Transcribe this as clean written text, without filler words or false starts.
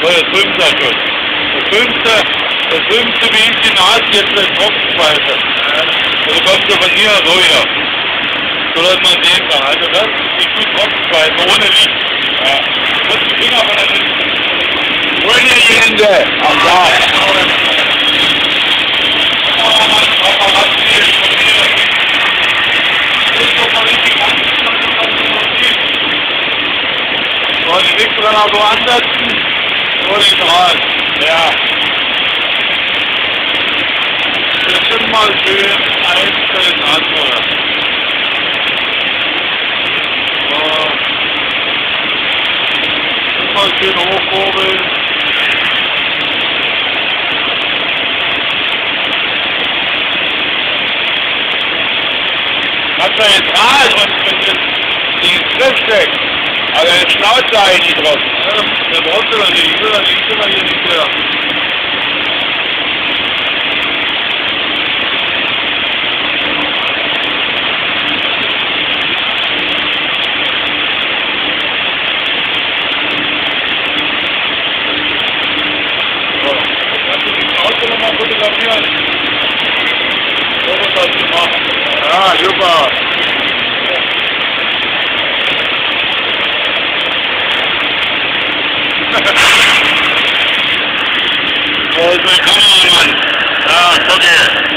War der fünfte schon. Der fünfte wie in die Nase jetzt als Tropfenschweißer. Also kommst du von hier so her. So dass man sehen kann. Also das ist gut Tropfenschweißer, ohne Licht. Ja. Du musst die Finger von der Licht. Ohne Hände. Ach ja. Und die Wechsel dann auch so ansetzen. Und den Draht. Ja. Das ist mal schön einstellen, anfeuern. So. Mal schön hochkurbeln. Hat man den Draht und die Griff steckt. Aber der Schnauze eigentlich drauf. Ja, der braucht doch nicht. Ich will doch nicht immer hier nicht mehr. So, kannst du die Schnauze nochmal fotografieren? So was hast du gemacht. Ja, super. So ist mein Kameramann. Ja, okay.